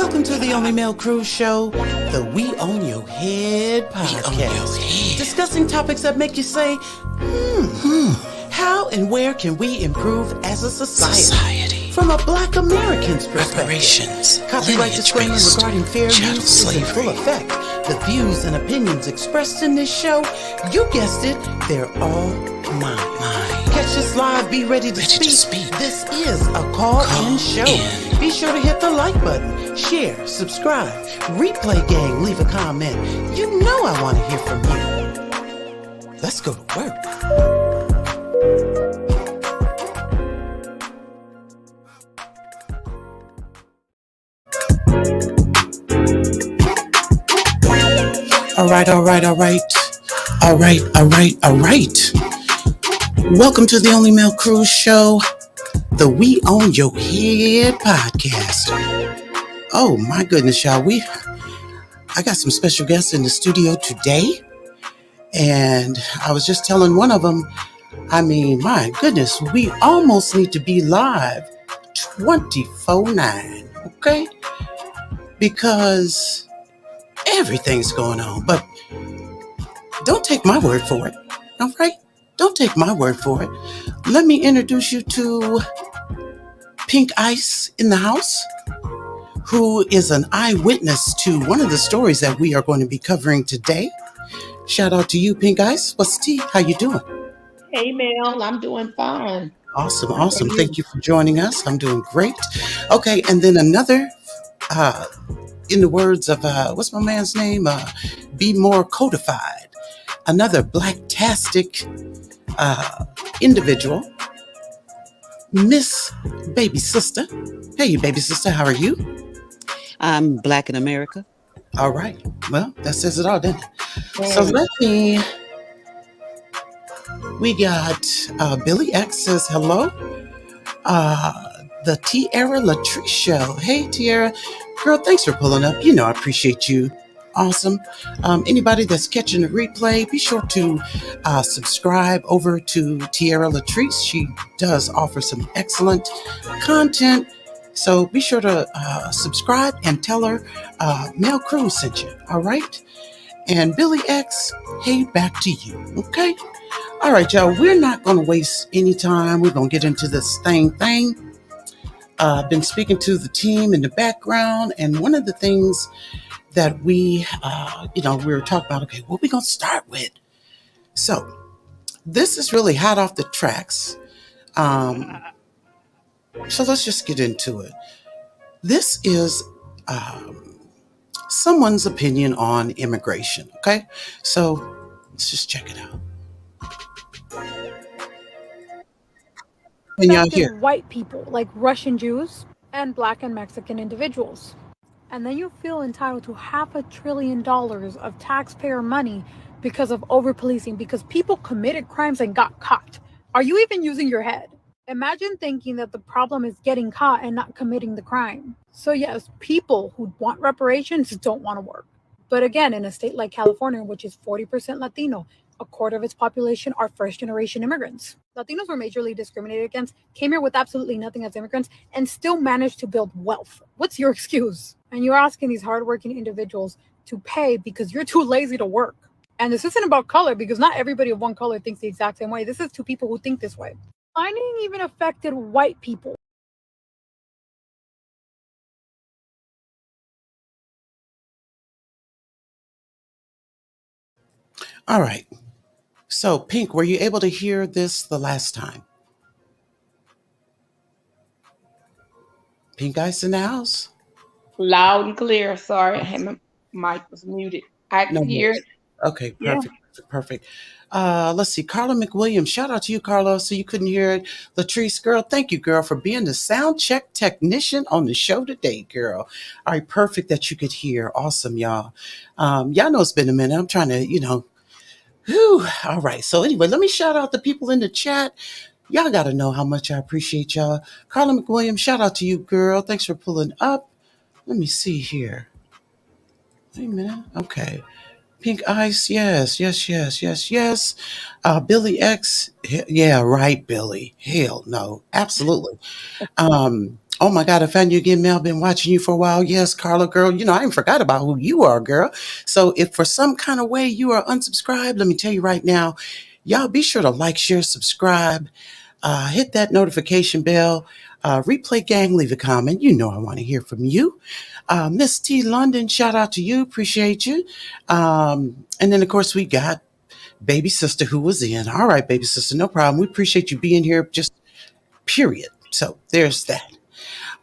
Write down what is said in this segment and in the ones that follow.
Welcome to the Only Male Cruise Show, the We Own Your Head podcast. Discussing topics that make you say, how and where can we improve as a society? From a Black American's perspective. Copyright disclaimer regarding fair use is in full effect. The views and opinions expressed in this show, you guessed it, they're all mine. Catch us live, be ready to speak. This is a call-in show. Be sure to hit the like button, share, subscribe, replay gang, leave a comment. You know I want to hear from you. Let's go to work. All right. Welcome to the Only Male Cruise Show, the We Own Your Head podcast. Oh my goodness, y'all. I got some special guests in the studio today, and I was just telling one of them, my goodness, we almost need to be live 24/9, okay? Because everything's going on, but don't take my word for it, all right? Don't take my word for it. Let me introduce you to Pink Ice in the house, who is an eyewitness to one of the stories that we are going to be covering today. Shout out to you, Pink Ice. What's the tea? How you doing? Hey, Mel. I'm doing fine. Awesome. Thank you for joining us. I'm doing great. Okay, and then another, in the words of, what's my man's name? Be More Codified. Another black-tastic individual, Miss Baby Sister. Hey, Baby Sister, how are you? I'm Black in America. All right. Well, that says it all, doesn't it? So we got Billy X says hello. The Tiara Latrice show. Hey, Tiara. Girl, thanks for pulling up. You know I appreciate you. Awesome. Anybody that's catching the replay, be sure to subscribe over to Tiara Latrice. She does offer some excellent content. So be sure to subscribe and tell her Mel Cruz sent you. All right. And Billy X, hey, back to you. Okay. All right, y'all. We're not going to waste any time. We're going to get into this thing. I've been speaking to the team in the background, and one of the things that we were talking about, okay, what are we going to start with? So this is really hot off the tracks. So let's just get into it. This is someone's opinion on immigration, okay? So let's just check it out. When y'all hear white people like Russian Jews and Black and Mexican individuals. And then you feel entitled to $500 billion of taxpayer money because of over-policing, because people committed crimes and got caught. Are you even using your head? Imagine thinking that the problem is getting caught and not committing the crime. So yes, people who want reparations don't want to work. But again, in a state like California, which is 40% Latino, a quarter of its population are first-generation immigrants. Latinos were majorly discriminated against, came here with absolutely nothing as immigrants, and still managed to build wealth. What's your excuse? And you're asking these hardworking individuals to pay because you're too lazy to work. And this isn't about color, because not everybody of one color thinks the exact same way. This is to people who think this way. Finding even affected white people. All right. So, Pink, were you able to hear this the last time? Pink Ice in the house? Loud and clear. Sorry, my mic was muted. I can hear it. Okay, perfect. Let's see. Carla McWilliams. Shout out to you, Carla. So you couldn't hear it. Latrice, girl, thank you, girl, for being the sound check technician on the show today, girl. All right, perfect that you could hear. Awesome, y'all. Y'all know it's been a minute. I'm trying to, whew. All right. So anyway, let me shout out the people in the chat. Y'all got to know how much I appreciate y'all. Carla McWilliams, shout out to you, girl. Thanks for pulling up. Let me see here. Wait a minute. Okay. Pink Ice, yes, yes, yes, yes, yes. Billy X, yeah, right, Billy. Hell no, absolutely. Oh my God, I found you again, Mel. Been watching you for a while. Yes, Carla, girl. You know, I ain't forgot about who you are, girl. So if for some kind of way you are unsubscribed, let me tell you right now, y'all be sure to like, share, subscribe, hit that notification bell. Replay gang, leave a comment. You know I want to hear from you. Miss T London, shout out to you. Appreciate you. And then, of course, we got baby sister who was in. All right, baby sister, no problem. We appreciate you being here, just period. So there's that.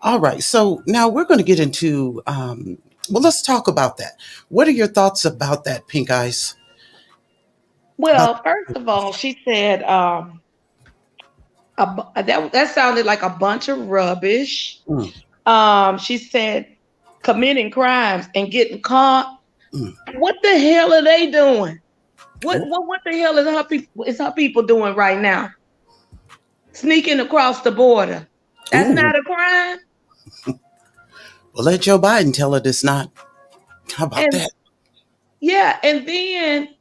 All right. So now we're going to get into, well, let's talk about that. What are your thoughts about that, Pink Ice? About Well, first of all, she said that sounded like a bunch of rubbish. mm, She said committing crimes and getting caught. mm. What the hell are they doing? Oh, What the hell is her people doing right now? Sneaking across the border. That's ooh. not a crime. Well, let Joe Biden tell it it's not. How about And that? yeah, and then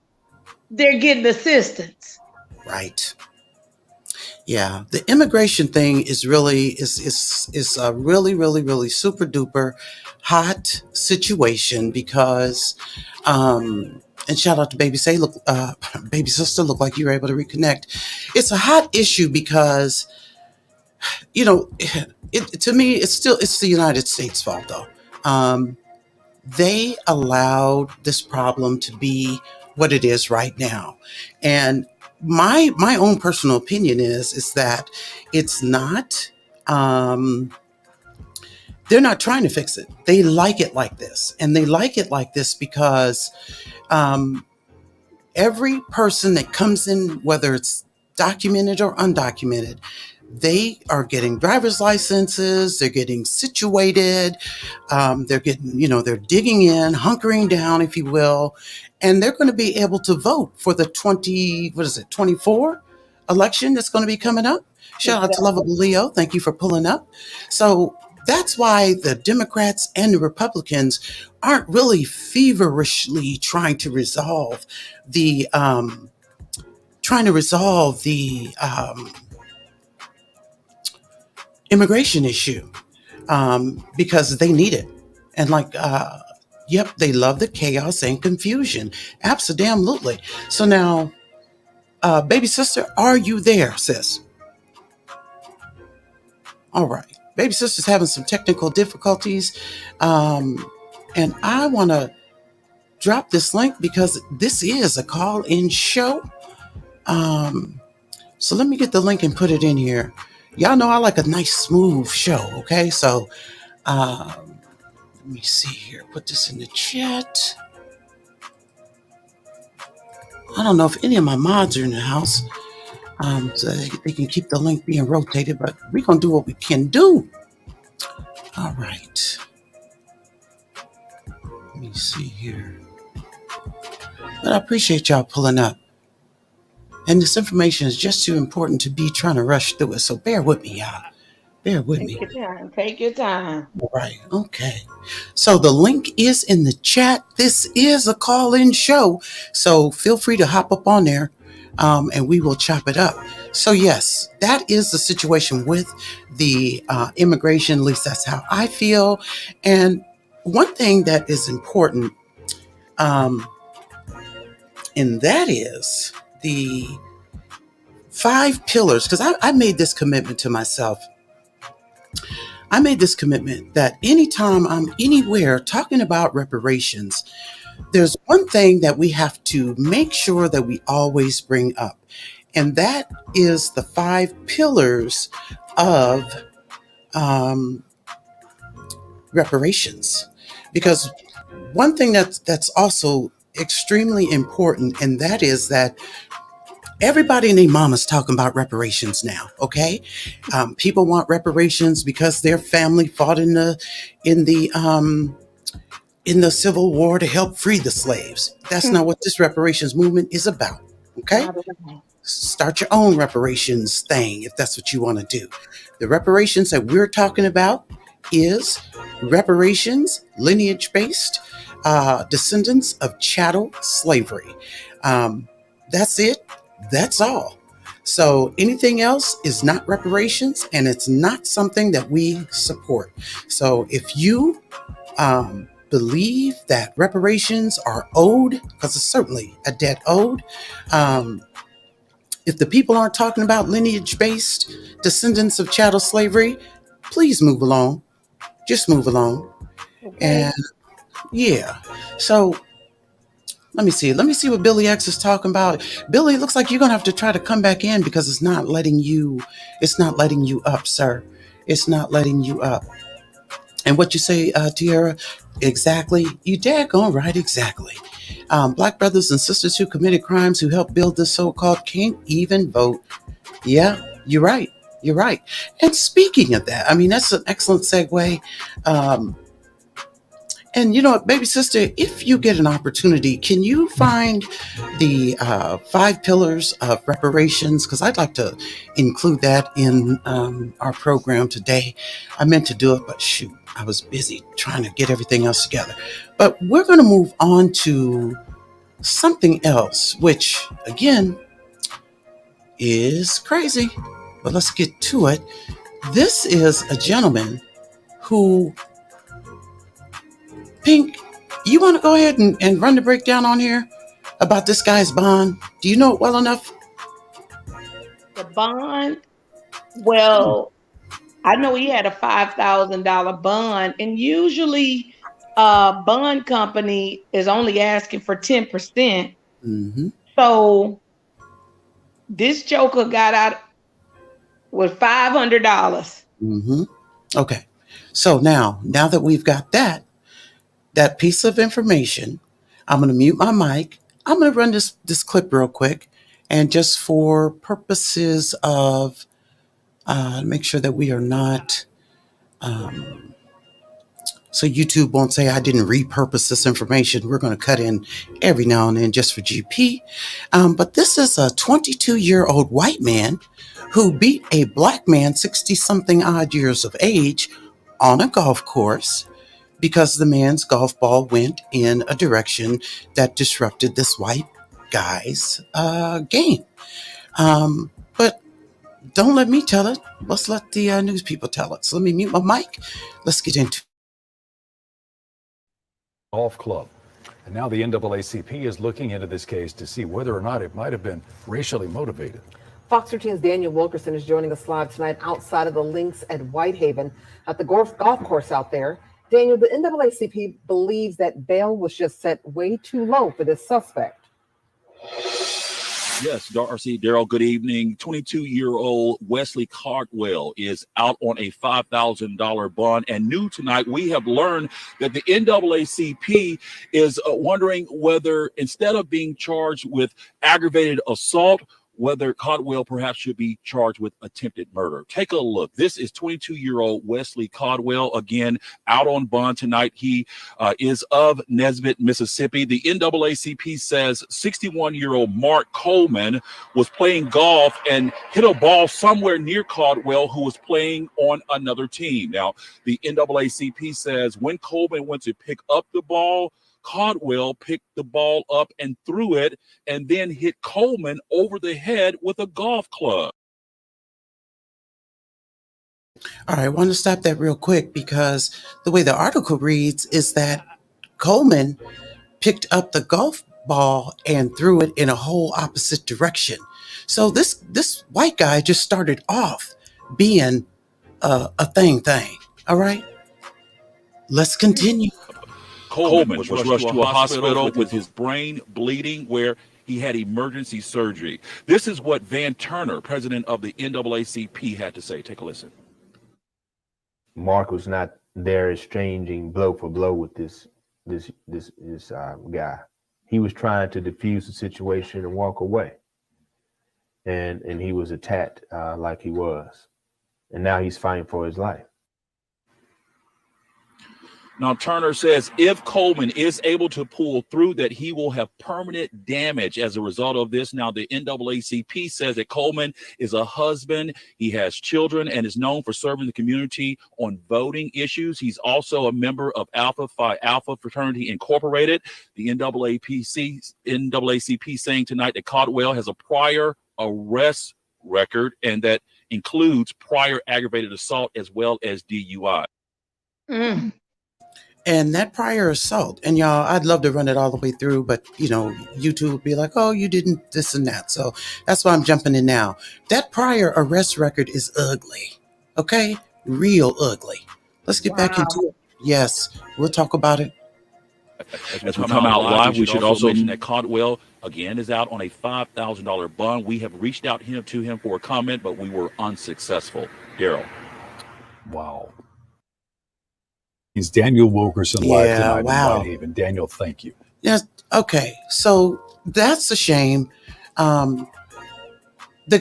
they're getting assistance. Right. Yeah, the immigration thing is really is a really super duper hot situation because and shout out to baby say look baby sister look like you were able to reconnect. It's a hot issue because you know it to me it's the United States fault though. They allowed this problem to be what it is right now. And my own personal opinion is that it's not they're not trying to fix it. They like it like this. And they like it like this because um, every person that comes in, whether it's documented or undocumented, they are getting driver's licenses, they're getting situated, they're getting, they're digging in, hunkering down, if you will, and they're going to be able to vote for the 24 election that's going to be coming up. Shout out to Exactly. Lovable Leo. Thank you for pulling up. So that's why the Democrats and the Republicans aren't really feverishly trying to resolve the immigration issue because they need it. And yep, they love the chaos and confusion. Absolutely. So now, baby sister, are you there, sis? All right. Baby sister's having some technical difficulties. And I want to drop this link because this is a call-in show. So let me get the link and put it in here. Y'all know I like a nice smooth show, okay? So let me see here. Put this in the chat. I don't know if any of my mods are in the house, so they can keep the link being rotated, but we're going to do what we can do. All right. Let me see here. But I appreciate y'all pulling up. And this information is just too important to be trying to rush through it, so bear with me, y'all. Bear with Take me. your time. Take your time. All right. Okay. So the link is in the chat. This is a call-in show, so feel free to hop up on there, and we will chop it up. So yes, that is the situation with the immigration. At least that's how I feel. And one thing that is important, um, and that is the 5 pillars. Because I made this commitment to myself. I made this commitment that anytime I'm anywhere talking about reparations, there's one thing that we have to make sure that we always bring up, and that is the 5 pillars of um, reparations. Because one thing that's also extremely important, and that is that everybody and their mama's talking about reparations now. Okay, people want reparations because their family fought in the Civil War to help free the slaves. That's not what this reparations movement is about. Okay, Not at all. start your own reparations thing if that's what you want to do. The reparations that we're talking about is reparations, lineage based. descendants of chattel slavery. That's it. That's all. So anything else is not reparations, and it's not something that we support. So if you believe that reparations are owed, because it's certainly a debt owed, um, if the people aren't talking about lineage-based descendants of chattel slavery, please move along. Just move along. Okay. And yeah, so let me see. Let me see what Billy X is talking about. Billy, it looks like you're gonna have to try to come back in because it's not letting you. It's not letting you up, sir. It's not letting you up. And what you say, Tierra, exactly. You daggone right, exactly. Black brothers and sisters who committed crimes who helped build this so-called can't even vote. Yeah, you're right. You're right. And speaking of that, I mean, that's an excellent segue. Um, And you know what, baby sister, if you get an opportunity, can you find the 5 pillars of reparations? Because I'd like to include that in our program today. I meant to do it, but shoot, I was busy trying to get everything else together. But we're going to move on to something else, which again is crazy. But let's get to it. This is a gentleman who, Pink, you want to go ahead and run the breakdown on here about this guy's bond? Do you know it well enough? The bond, well, I know he had a $5,000 bond, and usually a bond company is only asking for 10%. Mm-hmm. So this joker got out with $500. Mm-hmm. Okay. So now that we've got that piece of information, I'm going to mute my mic. I'm going to run this clip real quick, and just for purposes of make sure that we are not. So YouTube won't say I didn't repurpose this information. We're going to cut in every now and then just for GP. But this is a 22-year-old white man who beat a black man 60-something odd years of age on a golf course because the man's golf ball went in a direction that disrupted this white guy's game. But don't let me tell it. Let's let the news people tell it. So let me mute my mic. Let's get into Golf club. And now the NAACP is looking into this case to see whether or not it might have been racially motivated. Fox 13's Daniel Wilkerson is joining us live tonight outside of the links at Whitehaven at the golf course out there. Daniel, the NAACP believes that bail was just set way too low for this suspect. Yes, Darcy, Daryl, good evening. 22-year-old Wesley Cardwell is out on a $5,000 bond. And new tonight, we have learned that the NAACP is wondering whether instead of being charged with aggravated assault, whether Caldwell perhaps should be charged with attempted murder. Take a look. This is 22-year-old Wesley Caldwell, again, out on bond tonight. He is of Nesbitt, Mississippi. The NAACP says 61-year-old Mark Coleman was playing golf and hit a ball somewhere near Caldwell, who was playing on another team. Now, the NAACP says when Coleman went to pick up the ball, Caldwell picked the ball up and threw it and then hit Coleman over the head with a golf club. All right, I want to stop that real quick because the way the article reads is that Coleman picked up the golf ball and threw it in a whole opposite direction. So this white guy just started off being a thing. All right, let's continue. Coleman was rushed to a hospital with his brain bleeding, where he had emergency surgery. This is what Van Turner, president of the NAACP, had to say. Take a listen. Mark was not there exchanging blow for blow with this guy. He was trying to defuse the situation and walk away, and he was attacked like he was, and now he's fighting for his life. Now, Turner says if Coleman is able to pull through, that he will have permanent damage as a result of this. Now, the NAACP says that Coleman is a husband. He has children and is known for serving the community on voting issues. He's also a member of Alpha Phi Alpha Fraternity Incorporated. The NAACP saying tonight that Caldwell has a prior arrest record, and that includes prior aggravated assault as well as DUI. Mm. And that prior assault, and y'all, I'd love to run it all the way through, but YouTube would be like, oh, you didn't this and that. So that's why I'm jumping in now. That prior arrest record is ugly. Okay? Real ugly. Let's get back into it. Yes, we'll talk about it. As we come out live, we should also mention that Caldwell, again, is out on a $5,000 bond. We have reached out to him for a comment, but we were unsuccessful. Daryl. Wow. He's Daniel Wilkerson live tonight in wow. Whitehaven. Daniel, thank you. Yes. Okay. So that's a shame. The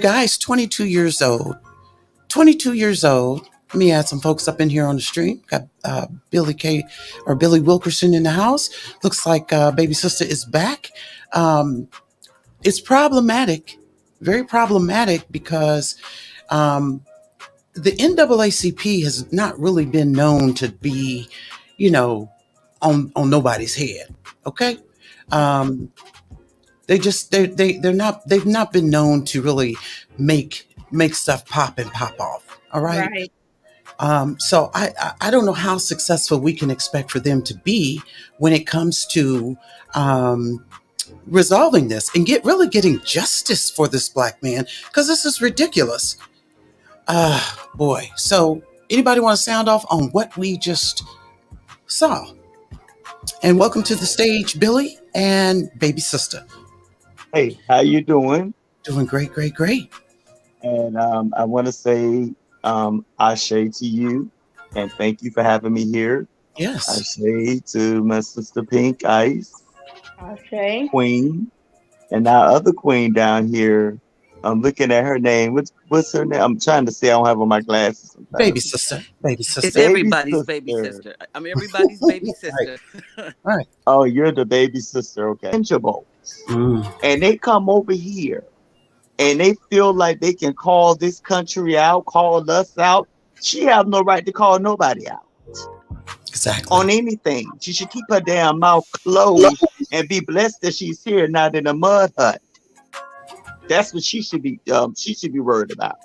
guy's 22 years old. 22 years old. Let me add some folks up in here on the stream. Got Billy Wilkerson in the house. Looks like baby sister is back. It's problematic, very problematic, because the NAACP has not really been known to be, on nobody's head. Okay. They've not been known to really make stuff pop and pop off. All right. Right. So I don't know how successful we can expect for them to be when it comes to resolving this and getting justice for this black man, because this is ridiculous. Boy. So anybody want to sound off on what we just saw? And welcome to the stage, Billy and baby sister. Hey, how you doing? Doing great. And I want to say ashe to you, and thank you for having me here. Yes. Ashe to my sister Pink Ice, Ashe. Queen, and our other queen down here. I'm looking at her name. What's her name? I'm trying to see. I don't have on my glasses sometimes. Baby sister. It's everybody's baby sister. I'm everybody's baby sister. Right. Oh, you're the baby sister. Okay. Invincible. And they come over here and they feel like they can call this country out, call us out. She have no right to call nobody out. Exactly. On anything. She should keep her damn mouth closed and be blessed that she's here, not in a mud hut. That's what she should be worried about.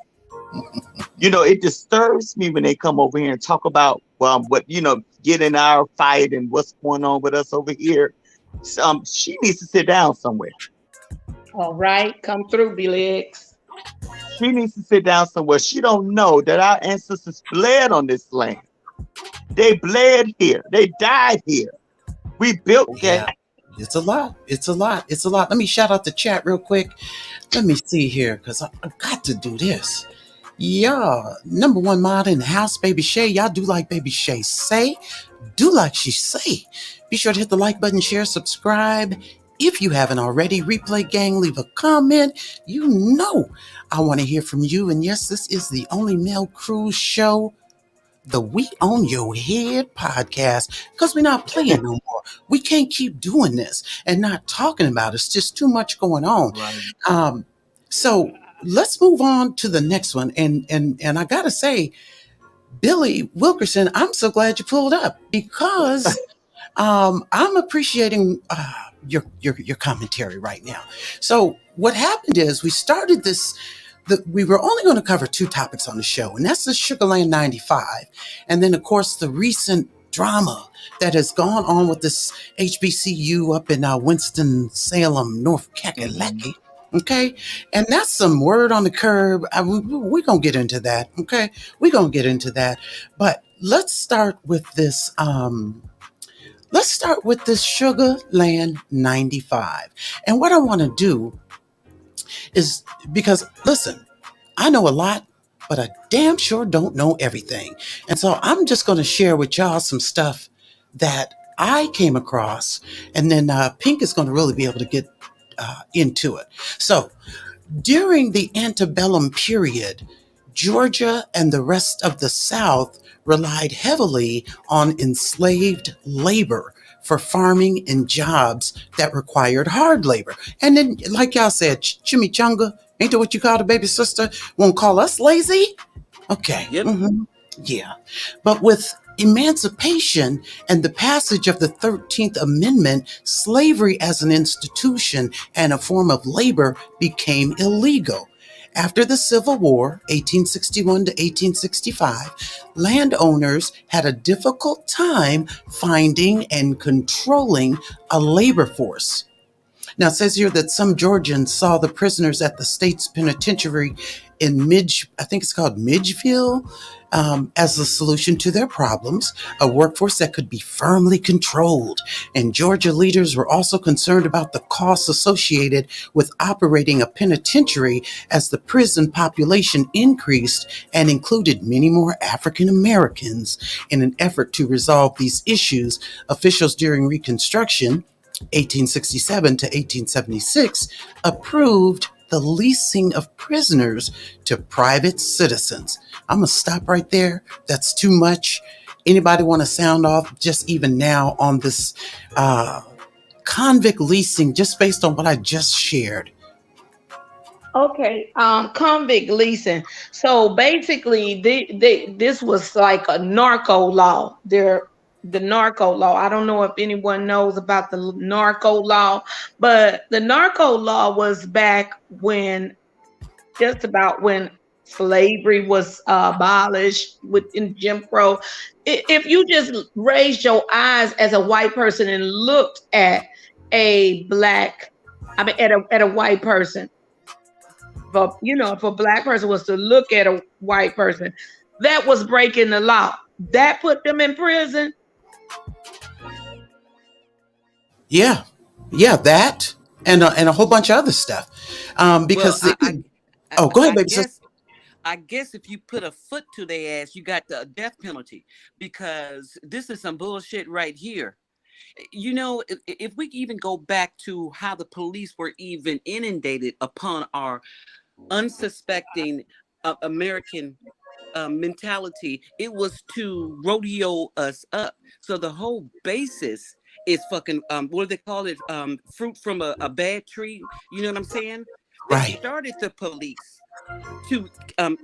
It disturbs me when they come over here and talk about get in our fight and what's going on with us over here. She needs to sit down somewhere. All right, come through, B-Legs. She needs to sit down somewhere. She don't know that our ancestors bled on this land. They bled here. They died here. We built that. It's a lot. Let me shout out the chat real quick. Let me see here, because I've got to do this. Yeah, number one mod in the house, Baby Shay. Y'all do like Baby Shay say. Do like she say. Be sure to hit the like button, share, subscribe. If you haven't already, Replay Gang, leave a comment. I want to hear from you. And yes, this is the only male cruise show, the We On Your Head podcast, because we're not playing no more. We can't keep doing this and not talking about it. It's just too much going on. Right. So let's move on to the next one. And I gotta say, Billy Wilkerson, I'm so glad you pulled up, because I'm appreciating your commentary right now. So what happened is we started this. We were only going to cover two topics on the show, and that's the Sugarland 95. And then, of course, the recent drama that has gone on with this HBCU up in Winston-Salem, North Kakalaki. Okay. And that's some word on the curb. We're going to get into that. Okay. We're going to get into that. But let's start with this. Let's start with this Sugarland 95. And what I want to do is, because, listen, I know a lot, but I damn sure don't know everything. And so I'm just going to share with y'all some stuff that I came across, and then Pink is going to really be able to get into it. So during the antebellum period, Georgia and the rest of the South relied heavily on enslaved labor for farming and jobs that required hard labor. And then, like y'all said, chimichanga, ain't that what you call the baby sister? Won't call us lazy? Okay. Yep. Yeah. But with emancipation and the passage of the 13th Amendment, slavery as an institution and a form of labor became illegal. After the Civil War, 1861 to 1865, landowners had a difficult time finding and controlling a labor force. Now, it says here that some Georgians saw the prisoners at the state's penitentiary in I think it's called Midgeville, as the solution to their problems, a workforce that could be firmly controlled. And Georgia leaders were also concerned about the costs associated with operating a penitentiary as the prison population increased and included many more African Americans. In an effort to resolve these issues, officials during Reconstruction 1867 to 1876 approved the leasing of prisoners to private citizens. I'm going to stop right there. That's too much. Anybody want to sound off just even now on this convict leasing, just based on what I just shared? Okay, convict leasing. So basically, this was like a narco law. The narco law. I don't know if anyone knows about the narco law, but the narco law was back when, just about when slavery was abolished within Jim Crow. If you just raised your eyes as a white person and looked at a black, I mean, at a white person, if a black person was to look at a white person, that was breaking the law. That put them in prison. Yeah, that and a whole bunch of other stuff. Because go ahead, baby. I guess if you put a foot to their ass, you got the death penalty, because this is some bullshit right here. You know, if we even go back to how the police were even inundated upon our unsuspecting American mentality, it was to rodeo us up. So the whole basis is fucking what do they call it? Fruit from a bad tree. You know what I'm saying? They Right. started the police to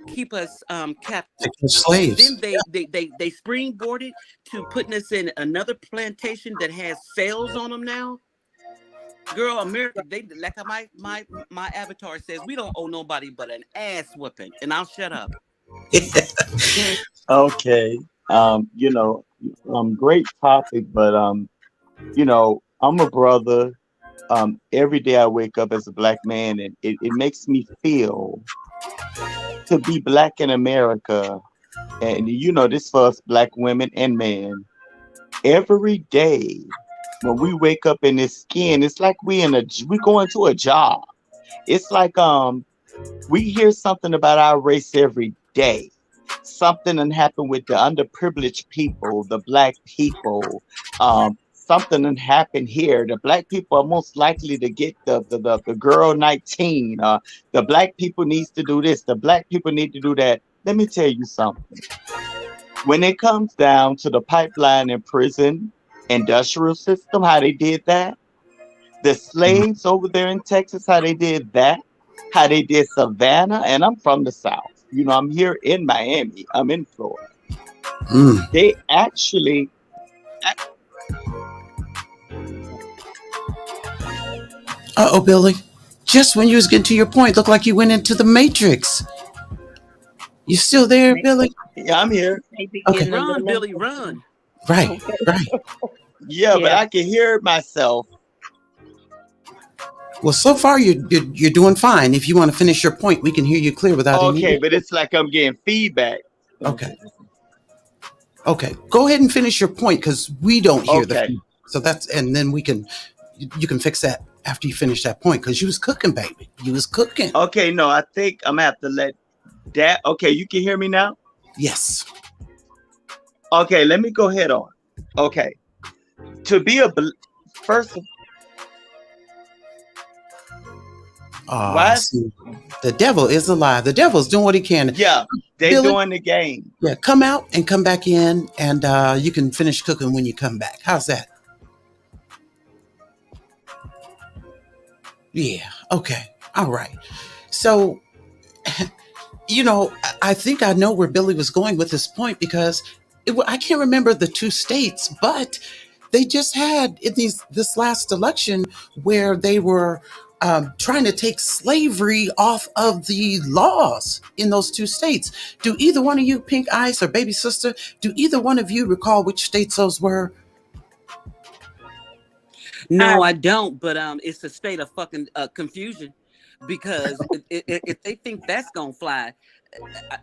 keep us captive. Slaves. Then they springboarded to putting us in another plantation that has cells on them now. Girl, America, they like my avatar says, we don't owe nobody but an ass whipping, and I'll shut up. Okay. Great topic, but I'm a brother. Every day I wake up as a black man, and it makes me feel to be black in America. And this for us black women and men. Every day when we wake up in this skin, it's like we going to a job. It's like we hear something about our race every day. Something that happened with the underprivileged people, the black people. Something that happened here. The black people are most likely to get the girl 19. The black people needs to do this. The black people need to do that. Let me tell you something. When it comes down to the pipeline and prison industrial system, how they did that, the slaves over there in Texas, how they did that, how they did Savannah, and I'm from the South. I'm here in Miami. I'm in Florida. They actually. Uh-oh, Billy. Just when you was getting to your point, looked like you went into the Matrix. You still there, Billy? Yeah, I'm here. Okay. Run, Billy, run. Right. Yeah, but I can hear myself. Well, so far you're doing fine. If you want to finish your point, we can hear you clear without any. Okay, but it's like I'm getting feedback. Okay. Go ahead and finish your point, because we don't hear the feedback. So and then you can fix that after you finish that point, because you was cooking, baby. You was cooking. Okay, no, I think I'm gonna have to let that. Okay, you can hear me now? Yes. Okay, let me go ahead on. Okay. To be first. Why? See, the devil is alive. The devil's doing what he can. Yeah, they Billy, doing the game. yeah, come out and come back in, and you can finish cooking when you come back. How's that? Yeah. Okay. All right. So, I think I know where Billy was going with this point because I can't remember the two states, but they just had in this last election where they were trying to take slavery off of the laws in those two states. Do either one of you, Pink Ice or Baby Sister, do either one of you recall which states those were? No, I don't. But it's a state of fucking confusion because if they think that's gonna fly,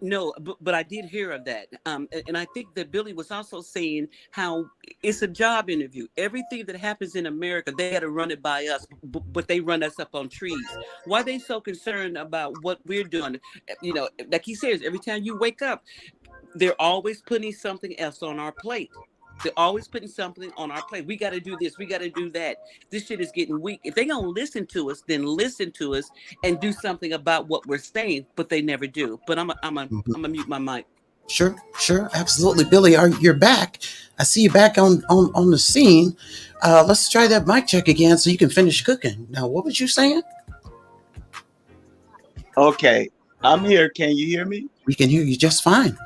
no. But I did hear of that. And I think that Billy was also saying how it's a job interview. Everything that happens in America, they got to run it by us, but they run us up on trees. Why are they so concerned about what we're doing? Like he says, every time you wake up, they're always putting something else on our plate. They're always putting something on our plate. We got to do this. We got to do that. This shit is getting weak. If they don't listen to us, then listen to us and do something about what we're saying. But they never do. But I'm gonna mute my mic. Sure, absolutely, Billy. You're back. I see you back on the scene. Let's try that mic check again so you can finish cooking. Now, what was you saying? Okay, I'm here. Can you hear me? We can hear you just fine.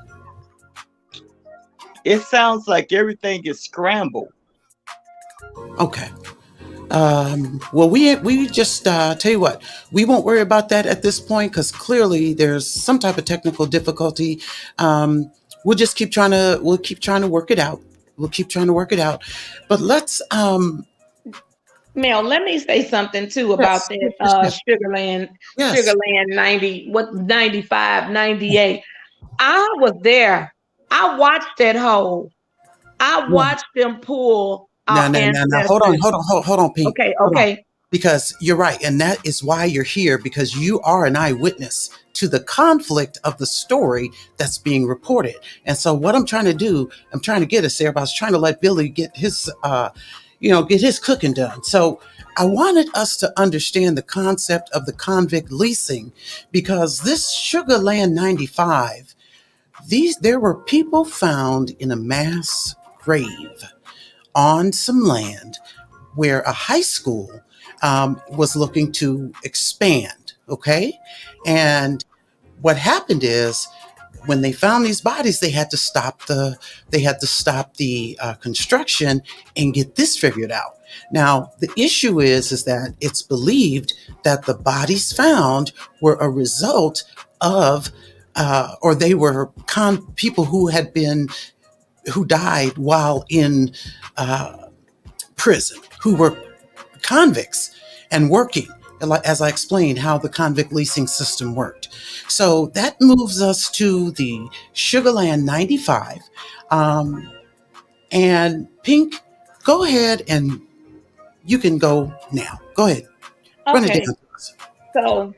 It sounds like everything is scrambled. Okay. Well, we just tell you what, we won't worry about that at this point because clearly there's some type of technical difficulty. We'll just keep trying to work it out. But let's Mel, let me say something too about that Sugarland, Sugarland 95, 98. I was there. I watched that hole. I watched them pull our ancestors. Now, hold on, Pink. Okay. Because you're right, and that is why you're here, because you are an eyewitness to the conflict of the story that's being reported. And so what I'm trying to do, I'm trying to get us there, but I was trying to let Billy get his cooking done. So I wanted us to understand the concept of the convict leasing, because this Sugarland 95, there were people found in a mass grave on some land where a high school was looking to expand. Okay. And what happened is when they found these bodies, they had to stop the construction and get this figured out. Now, the issue is that it's believed that the bodies found were a result of or they were people who died while in prison, who were convicts and working, as I explained how the convict leasing system worked. So that moves us to the Sugarland 95. And Pink, go ahead and you can go now. Go ahead. Run it down. So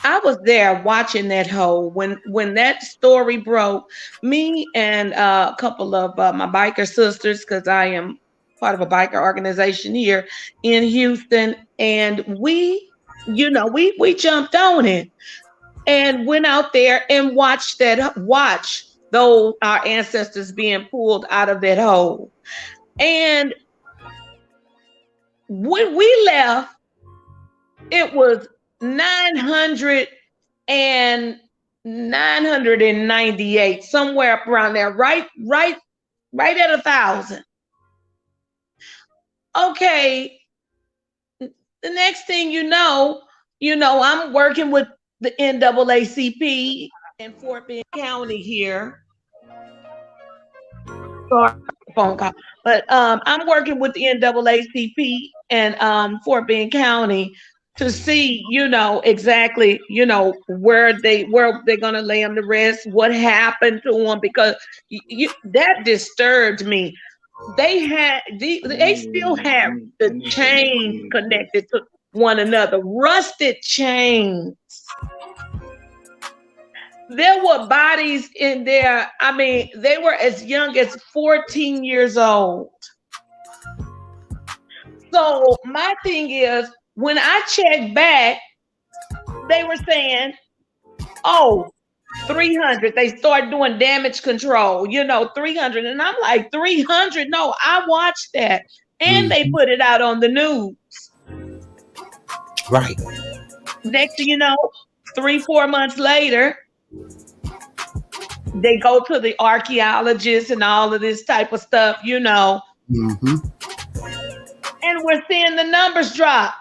I was there watching that hole when that story broke. Me and a couple of my biker sisters, because I am part of a biker organization here in Houston, and we jumped on it and went out there and watched those our ancestors being pulled out of that hole. And when we left, it was 998, somewhere around there, right at 1,000. Okay, the next thing you know, I'm working with the NAACP in Fort Bend County here. Sorry, phone call. But I'm working with the NAACP and Fort Bend County to see, exactly, where they're gonna lay them to rest, what happened to them, because that disturbed me. They still have the chains connected to one another, rusted chains. There were bodies in there. I mean, they were as young as 14 years old. So my thing is, when I check back, they were saying, oh, 300. They start doing damage control, 300. And I'm like, 300? No, I watched that. And they put it out on the news. Right. Next thing you know, 3-4 months later, they go to the archaeologists and all of this type of stuff, Mm-hmm. and we're seeing the numbers drop.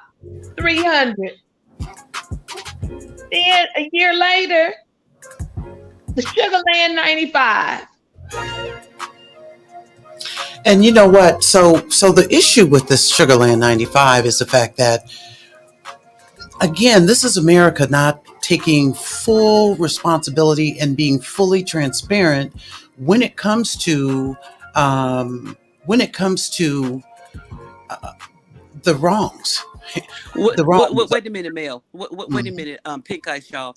300. Then a year later, the Sugarland 95. And you know what? So the issue with this Sugarland 95 is the fact that, again, this is America not taking full responsibility and being fully transparent when it comes to the wrongs. Wait a minute, Mel. Wait a minute, Pink Ice, y'all.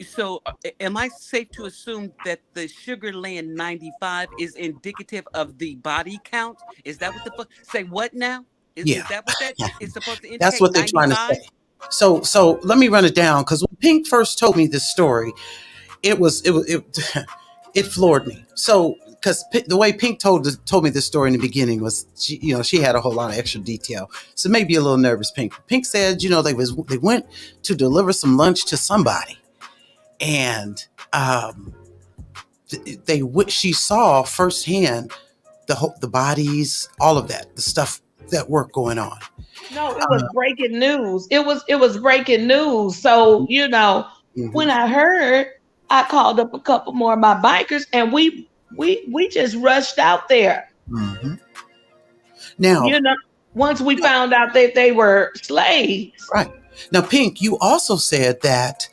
So, am I safe to assume that the Sugarland 95 is indicative of the body count? Is that what the fuck? Say what now? Is that what that is supposed to indicate? That's what they're 95? trying to say. So let me run it down, because when Pink first told me this story, it floored me. So, because the way Pink told me this story in the beginning was, she had a whole lot of extra detail, so maybe a little nervous. Pink said, they went to deliver some lunch to somebody, and she saw firsthand the bodies, all of that, the stuff that were going on. No, it was breaking news. It was breaking news. So, when I heard, I called up a couple more of my bikers, and we just rushed out there. Mm-hmm. Now, once we found out that they were slaves. Right. Now, Pink, you also said that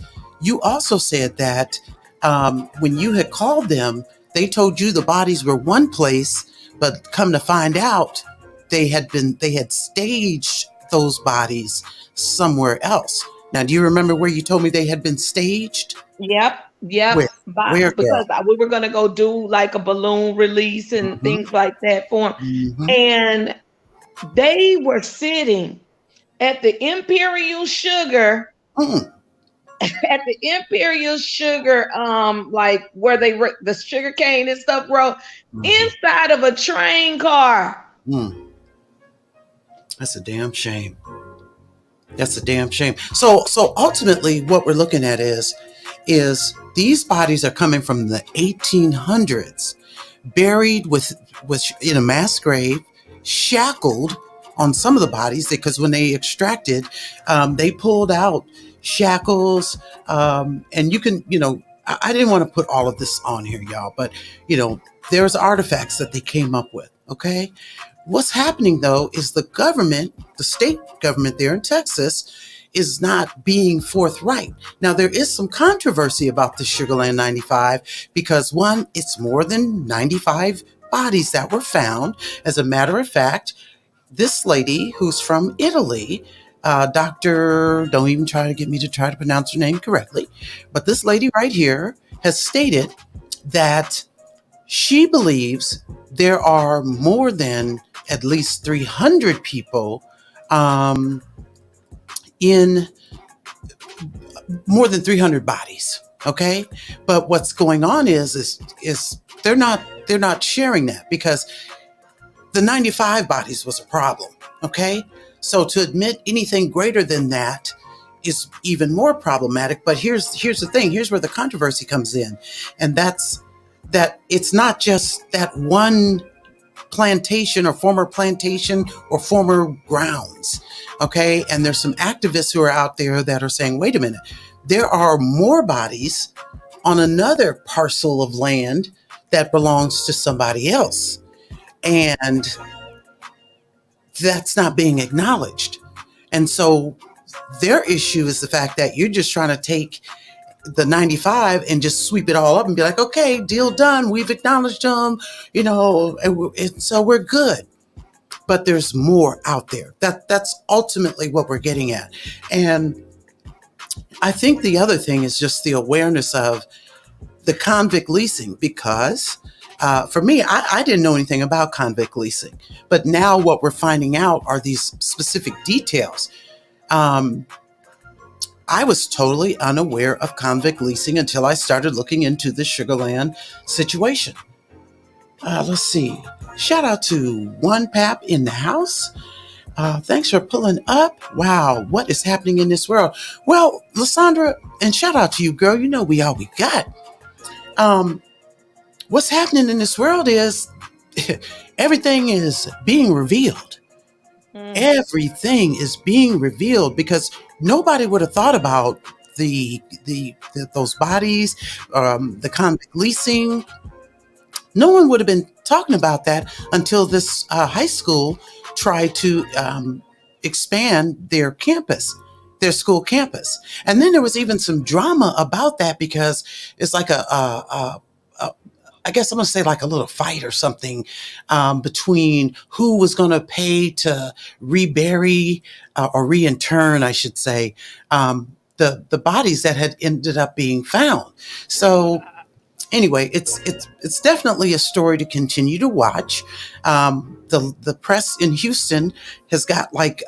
when you had called them, they told you the bodies were one place, but come to find out, they had staged those bodies somewhere else. Now, do you remember where you told me they had been staged? Yep. Where, because we were going to go do like a balloon release and things like that for them. Mm-hmm. And they were sitting at the Imperial Sugar, at the Imperial Sugar, like where the sugar cane and stuff grow, inside of a train car. That's a damn shame. So ultimately, what we're looking at is these bodies are coming from the 1800s, buried with in a mass grave, shackled on some of the bodies, because when they extracted, they pulled out shackles, and you can, I didn't want to put all of this on here, y'all, but there's artifacts that they came up with. Okay. What's happening, though, is the state government there in Texas is not being forthright. Now, there is some controversy about the Sugarland 95 because, one, it's more than 95 bodies that were found. As a matter of fact, this lady who's from Italy, Dr. Don't even try to get me to try to pronounce her name correctly, but this lady right here has stated that she believes there are more than at least 300 people in more than 300 bodies. Okay. But what's going on is they're not sharing that, because the 95 bodies was a problem. Okay. So to admit anything greater than that is even more problematic. But here's the thing. Here's where the controversy comes in. And that's that it's not just that one plantation or former grounds. Okay. And there's some activists who are out there that are saying, wait a minute, there are more bodies on another parcel of land that belongs to somebody else. And that's not being acknowledged. And so their issue is the fact that you're just trying to take the 95 and just sweep it all up and be like, okay, deal done. We've acknowledged them, and so we're good. But there's more out there. That's ultimately what we're getting at. And I think the other thing is just the awareness of the convict leasing, because for me, I didn't know anything about convict leasing, but now what we're finding out are these specific details. I was totally unaware of convict leasing until I started looking into the Sugarland situation. Let's see. Shout out to One Pap in the house. Thanks for pulling up. Wow, what is happening in this world? Well, Lysandra, and shout out to you, girl. You know we all we got. What's happening in this world is everything is being revealed. Everything is being revealed because nobody would have thought about those bodies, the convict leasing. No one would have been talking about that until this high school tried to expand their campus, their school campus. And then there was even some drama about that because it's like I guess I'm going to say like a little fight or something between who was going to pay to rebury or reintern, I should say, the bodies that had ended up being found. So anyway, it's definitely a story to continue to watch. The press in Houston has got like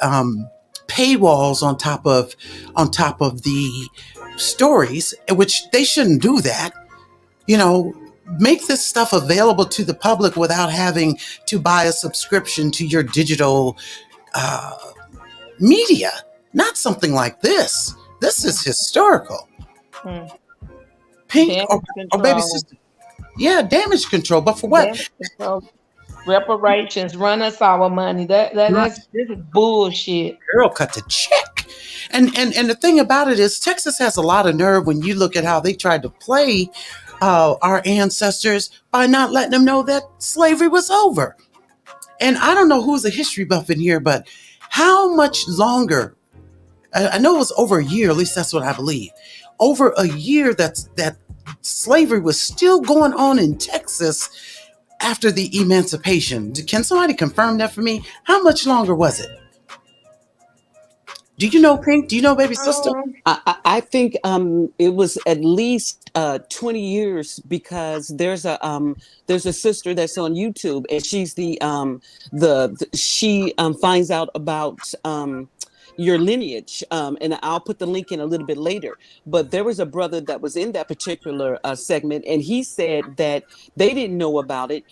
paywalls on top of the stories, which they shouldn't do that. You know, make this stuff available to the public without having to buy a subscription to your digital media. Not something like this. This is historical. Pink or baby sister. Yeah, damage control. But for what? Damage control. Reparations, run us our money. This is bullshit. Girl, cut the check. And the thing about it is Texas has a lot of nerve when you look at how they tried to play our ancestors by not letting them know that slavery was over. And I don't know who's a history buff in here, but how much longer? I know it was over a year, at least that's what I believe. Over a year that slavery was still going on in Texas after the emancipation. Can somebody confirm that for me? How much longer was it? Do you know, Pink? Do you know, baby sister? I think it was at least 20 years because there's a sister that's on YouTube and she's she finds out about your lineage, and I'll put the link in a little bit later. But there was a brother that was in that particular segment, and he said that they didn't know about it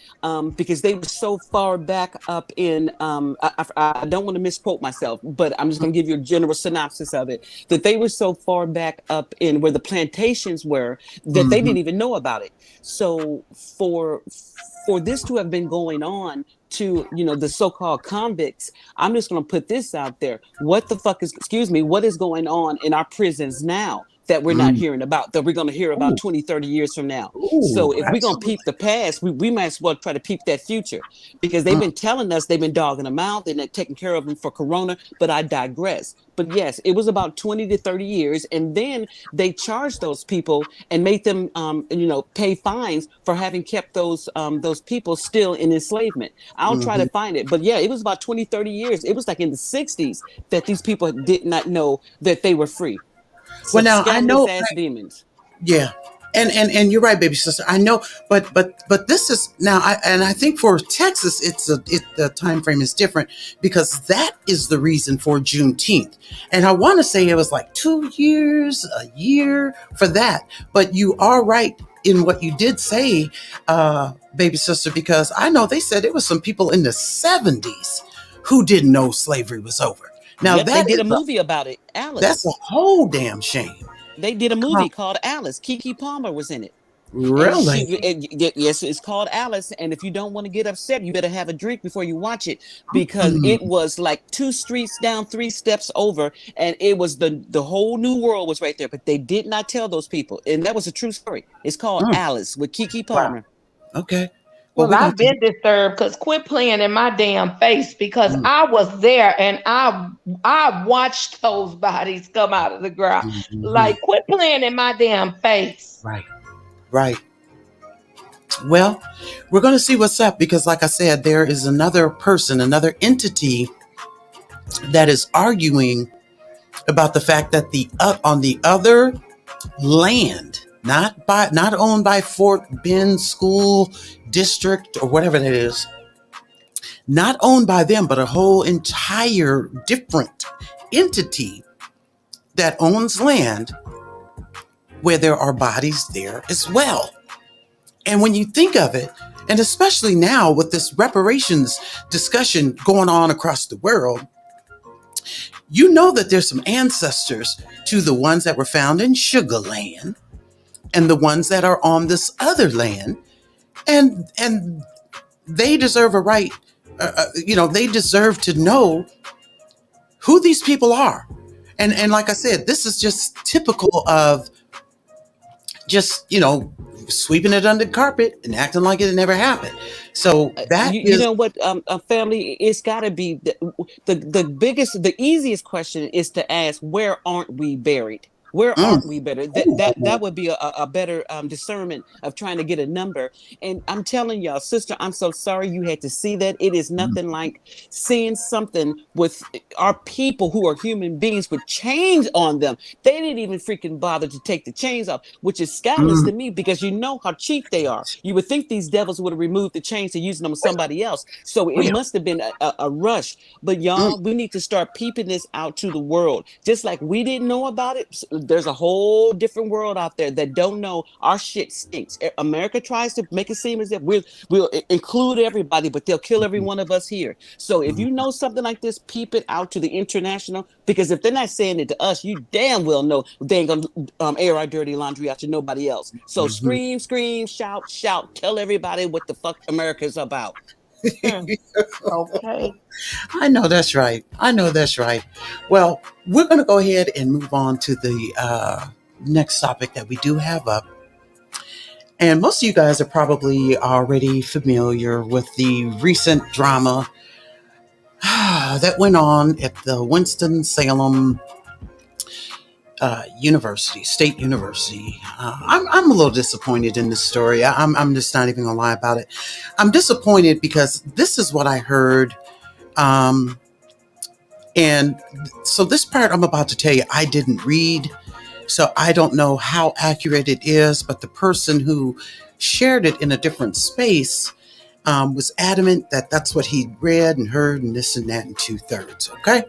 because they were so far back up in. I don't want to misquote myself, but I'm just going to give you a general synopsis of it. That they were so far back up in where the plantations were that they didn't even know about it. So for this to have been going on to, the so-called convicts, I'm just going to put this out there. What is going on in our prisons now that we're not hearing about, that we're going to hear about 20, 30 years from now? So if we're going to peep the past, we might as well try to peep that future, because they've been telling us, they've been dogging them out, they're not taking care of them for Corona, but I digress. But yes, it was about 20 to 30 years. And then they charged those people and made them, pay fines for having kept those people still in enslavement. I'll try to find it. But yeah, it was about 20, 30 years. It was like in the 60s that these people did not know that they were free. Well, now I know ass demons. Yeah. And you're right, baby sister. I know, but this is now. I think for Texas, the time frame is different because that is the reason for Juneteenth. And I want to say it was like 2 years, a year for that. But you are right in what you did say, baby sister, because I know they said it was some people in the 70s who didn't know slavery was over. Now they did a movie about it, Alice. That's a whole damn shame. They did a movie called Alice. Keke Palmer was in it. Really? Yes, it's called Alice. And if you don't want to get upset, you better have a drink before you watch it, because it was like 2 streets down, 3 steps over, and it was the whole new world was right there. But they did not tell those people, and that was a true story. It's called Alice with Keke Palmer. Wow. Okay. Well, I've been disturbed because quit playing in my damn face, because I was there and I watched those bodies come out of the ground. Like, quit playing in my damn face. Right. Well, we're going to see what's up because, like I said, there is another person, another entity that is arguing about the fact that on the other land, not owned by Fort Bend School District or whatever that is, not owned by them, but a whole entire different entity that owns land where there are bodies there as well. And when you think of it, and especially now with this reparations discussion going on across the world, you know that there's some ancestors to the ones that were found in Sugar Land and the ones that are on this other land, and they deserve a right. They deserve to know who these people are. And like I said, this is just typical of just sweeping it under the carpet and acting like it never happened. So that You is know what, family, it's got to be the biggest, the easiest question is to ask, where aren't we buried? Where mm, aren't we better? That would be a better discernment of trying to get a number. And I'm telling y'all, sister, I'm so sorry you had to see that. It is nothing like seeing something with our people who are human beings with chains on them. They didn't even freaking bother to take the chains off, which is scandalous mm, to me because you know how cheap they are. You would think these devils would have removed the chains and using them with somebody else. So it yeah, must have been a rush. But mm, y'all, we need to start peeping this out to the world. Just like we didn't know about it, there's a whole different world out there that don't know our shit stinks. America tries to make it seem as if we'll include everybody, but they'll kill every one of us here. So if mm, you know something like this, peep it out to the international, because if they're not saying it to us, you damn well know they ain't gonna air our dirty laundry out to nobody else. So mhm. scream, scream, shout, shout, tell everybody what the fuck America's about. Okay. I know that's right. I know that's right. Well, we're going to go ahead and move on to the next topic that we do have up. And most of you guys are probably already familiar with the recent drama that went on at the Winston-Salem State University. I'm a little disappointed in this story. I'm just not even going to lie about it. I'm disappointed because this is what I heard. Um, And so this part I'm about to tell you, I didn't read. So I don't know how accurate it is, but the person who shared it in a different space was adamant that that's what he read and heard and this and that in 2/3. Okay.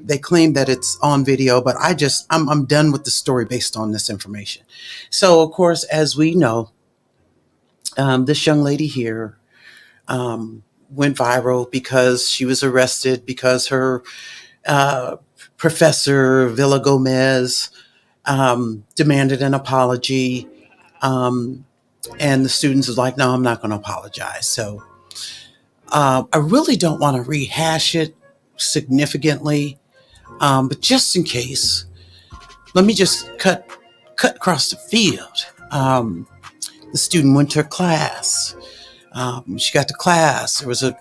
They claim that it's on video, but I'm done with the story based on this information. So of course, as we know, this young lady here went viral because she was arrested because her uh, Professor Villa Gomez demanded an apology. Um, and the students was like, no, I'm not going to apologize. So I really don't want to rehash it significantly. But just in case, let me just cut across the field. The student went to her class. She got to class. There was a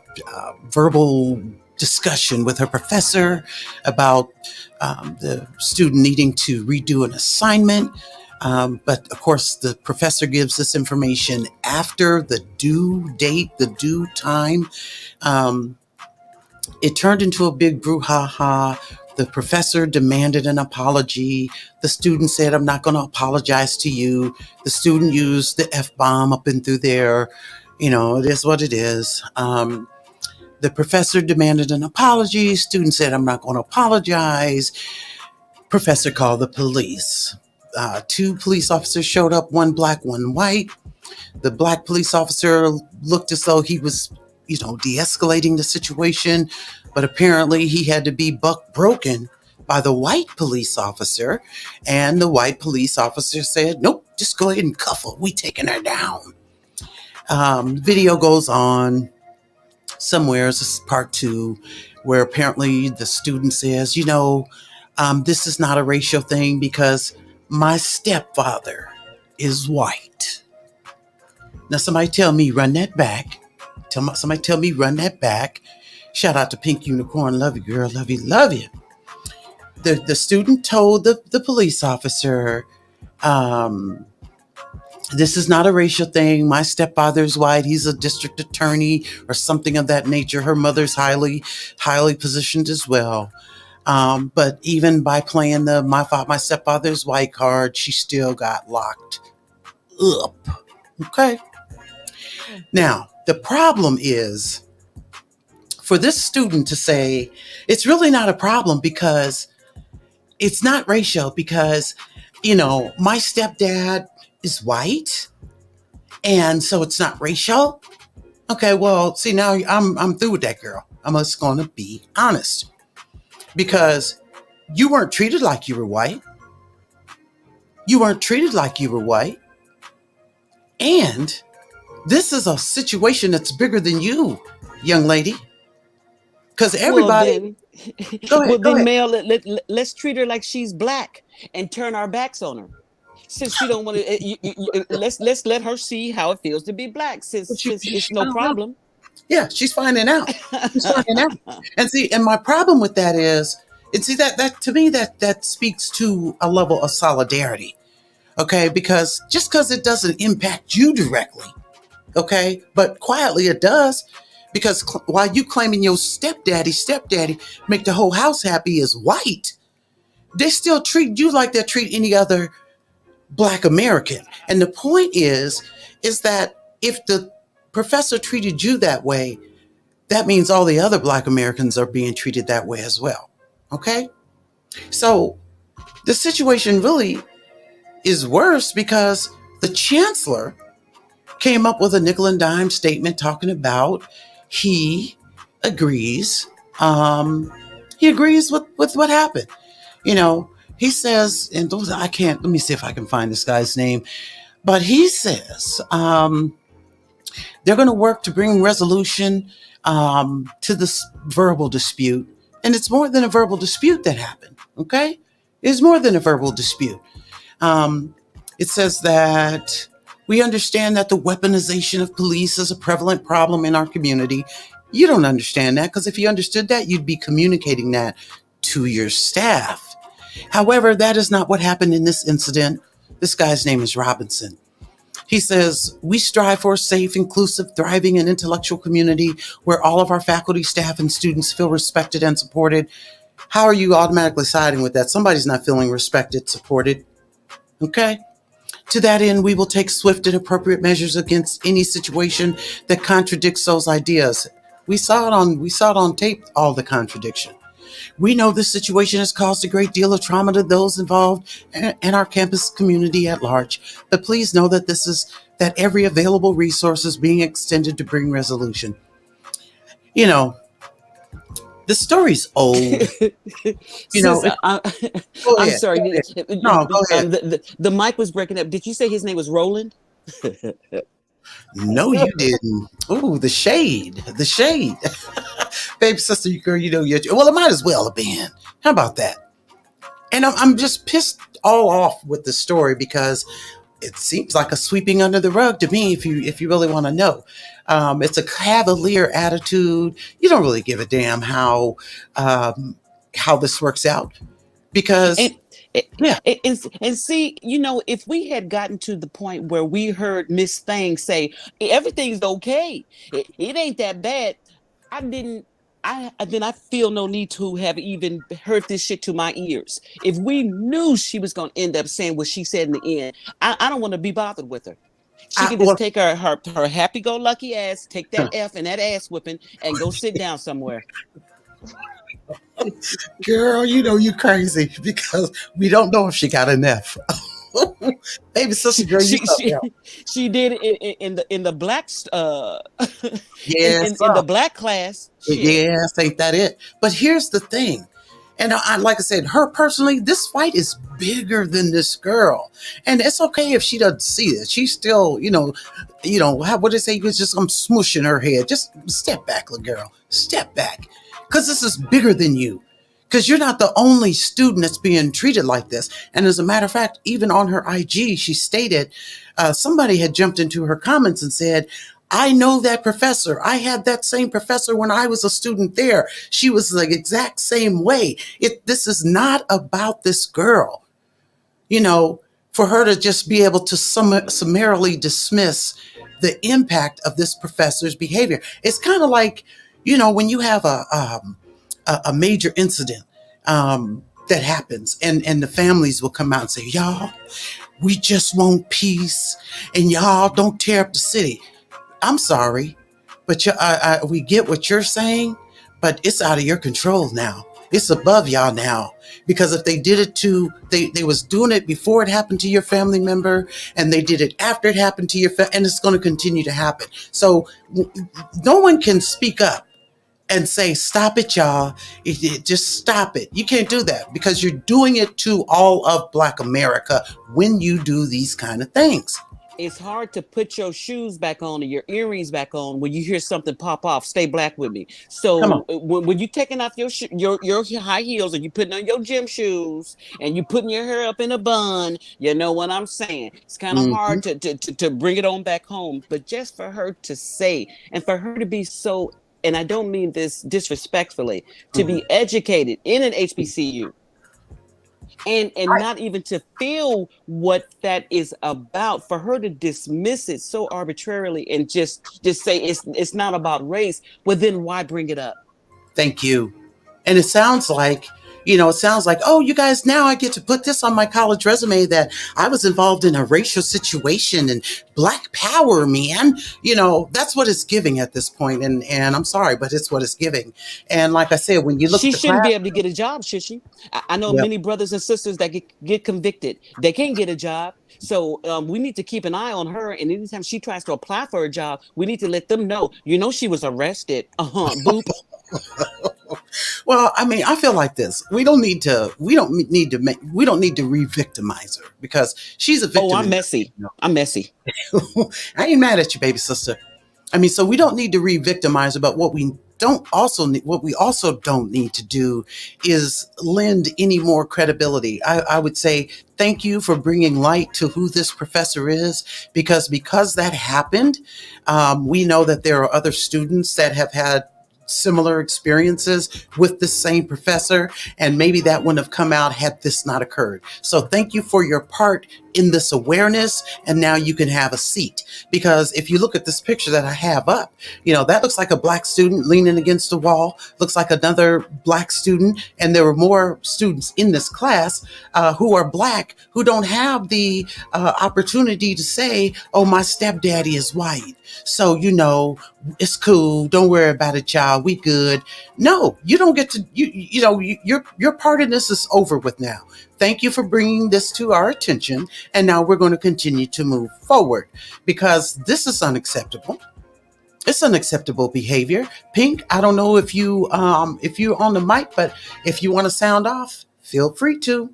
verbal discussion with her professor about the student needing to redo an assignment. But of course, the professor gives this information after the due date, the due time. Um, it turned into a big brouhaha. The professor demanded an apology. The student said, I'm not going to apologize to you. The student used the F bomb up and through there. It is what it is. The professor demanded an apology. Student said, I'm not going to apologize. Professor called the police. Two police officers showed up, one black, one white. The black police officer looked as though he was, de-escalating the situation, but apparently he had to be buck broken by the white police officer. And the white police officer said, nope, just go ahead and cuff her. We taking her down. Video goes on. Somewhere, this is part 2, where apparently the student says, this is not a racial thing because my stepfather is white. Now, somebody tell me, run that back. Somebody tell me, run that back. Shout out to Pink Unicorn. Love you, girl. Love you, love you. The student told the police officer, this is not a racial thing. My stepfather's white. He's a district attorney or something of that nature. Her mother's highly positioned as well. But even by playing my stepfather's white card, she still got locked up. Okay. Now, the problem is for this student to say it's really not a problem because It's not racial because, my stepdad is white, and so it's not racial. Okay, well, see, now I'm through with that girl. I'm just going to be honest because you weren't treated like you were white. You weren't treated like you were white. And this is a situation that's bigger than you, young lady. Because Well everybody, then, go ahead, well go then, ahead. Mel, let's treat her like she's black and turn our backs on her. Since she don't want to, let's let her see how it feels to be black. Since But you, since it's she no found out. problem. Yeah, she's finding out. She's finding out. And see, and my problem with that is, and see that to me that speaks to a level of solidarity. Okay, because it doesn't impact you directly. Okay, but quietly it does. Because while you claiming your stepdaddy make the whole house happy is white, they still treat you like they treat any other Black American. And the point is that if the professor treated you that way, that means all the other Black Americans are being treated that way as well. Okay? So the situation really is worse because the chancellor came up with a nickel and dime statement talking about he agrees. He agrees with what happened. You know, he says, and those I can't. Let me see if I can find this guy's name. But he says they're going to work to bring resolution to this verbal dispute, and it's more than a verbal dispute that happened. Okay, it's more than a verbal dispute. Um, it says that we understand that the weaponization of police is a prevalent problem in our community. You don't understand that because if you understood that, you'd be communicating that to your staff. However, that is not what happened in this incident. This guy's name is Robinson. He says, we strive for a safe, inclusive, thriving, and intellectual community where all of our faculty, staff, and students feel respected and supported. How are you automatically siding with that? Somebody's not feeling respected, supported. Okay? To that end, we will take swift and appropriate measures against any situation that contradicts those ideas. We saw it on tape, all the contradiction. We know this situation has caused a great deal of trauma to those involved and our campus community at large. But please know that every available resource is being extended to bring resolution. You know, the story's old. You know, Sis, go I'm ahead. sorry. Go ahead. No, go ahead. The mic was breaking up. Did you say his name was Roland? No, you didn't. Ooh, the shade. The shade. Baby sister, girl, well, it might as well have been. How about that? And I'm just pissed all off with the story because it seems like a sweeping under the rug to me. If you really want to know, it's a cavalier attitude. You don't really give a damn how this works out because And, yeah, and see, if we had gotten to the point where we heard Miss Thing say everything's okay, it ain't that bad. I didn't. Then I feel no need to have even heard this shit to my ears. If we knew she was going to end up saying what she said in the end, I don't want to be bothered with her. She can just well, take her happy-go-lucky ass, take that F and that ass whipping, and go sit down somewhere. girl, you crazy because we don't know if she got an F. Baby sister, girl, you she something she else. she did it in the black Yes, in the black class. Shit. yes, ain't that it? But here's the thing. And like I said, her personally, this fight is bigger than this girl, and it's okay if she doesn't see it. She's still, what they say? It's just I'm smushing her head. Just step back, little girl. Step back, because this is bigger than you. Because you're not the only student that's being treated like this. And as a matter of fact, even on her IG, she stated somebody had jumped into her comments and said, I know that professor. I had that same professor when I was a student there. She was the exact same way. This is not about this girl. For her to just be able to summarily dismiss the impact of this professor's behavior. It's kind of like, when you have a major incident that happens and the families will come out and say, y'all, we just want peace and y'all don't tear up the city. I'm sorry, but we get what you're saying, but it's out of your control now. It's above y'all now, because if they did it to they was doing it before it happened to your family member, and they did it after it happened to and it's going to continue to happen. So no one can speak up and say, stop it, y'all. Just stop it. You can't do that, because you're doing it to all of Black America when you do these kind of things. It's hard to put your shoes back on or your earrings back on when you hear something pop off. Stay black with me. Come on. So when you taking off your your high heels and you putting on your gym shoes and you putting your hair up in a bun, you know what I'm saying? It's kind of Mm-hmm. hard to bring it on back home. But just for her to say, and for her to be so, and I don't mean this disrespectfully, to Mm-hmm. be educated in an HBCU, and Right. not even to feel what that is about, for her to dismiss it so arbitrarily and just say it's not about race. Well, then why bring it up? Thank you. And it sounds like, it sounds like, oh, you guys, now I get to put this on my college resume that I was involved in a racial situation and Black power, man. That's what it's giving at this point. And I'm sorry, but it's what it's giving. And like I said, when you look She at the shouldn't class, be able to get a job, should she? I know yep. many brothers and sisters that get convicted, they can't get a job. So we need to keep an eye on her, and anytime she tries to apply for a job, we need to let them know, she was arrested. Boop. Well, I mean, I feel like this. We don't need to re-victimize her, because she's a Oh, victim. I'm messy. I'm messy. I ain't mad at you, baby sister. I mean, so we don't need to re-victimize her, but what we also don't need to do is lend any more credibility. I would say thank you for bringing light to who this professor is, because that happened. We know that there are other students that have had similar experiences with the same professor, and maybe that wouldn't have come out had this not occurred. So thank you for your part in this awareness, and now you can have a seat. Because if you look at this picture that I have up, that looks like a Black student leaning against the wall, looks like another Black student, and there were more students in this class who are Black, who don't have the opportunity to say, oh, my stepdaddy is white, so it's cool, don't worry about it, child, we good. No, you don't get to. Your part in this is over with now. Thank you for bringing this to our attention, and now we're going to continue to move forward, because this is unacceptable. It's unacceptable behavior. Pink, I don't know if you're on the mic, but if you want to sound off, feel free to.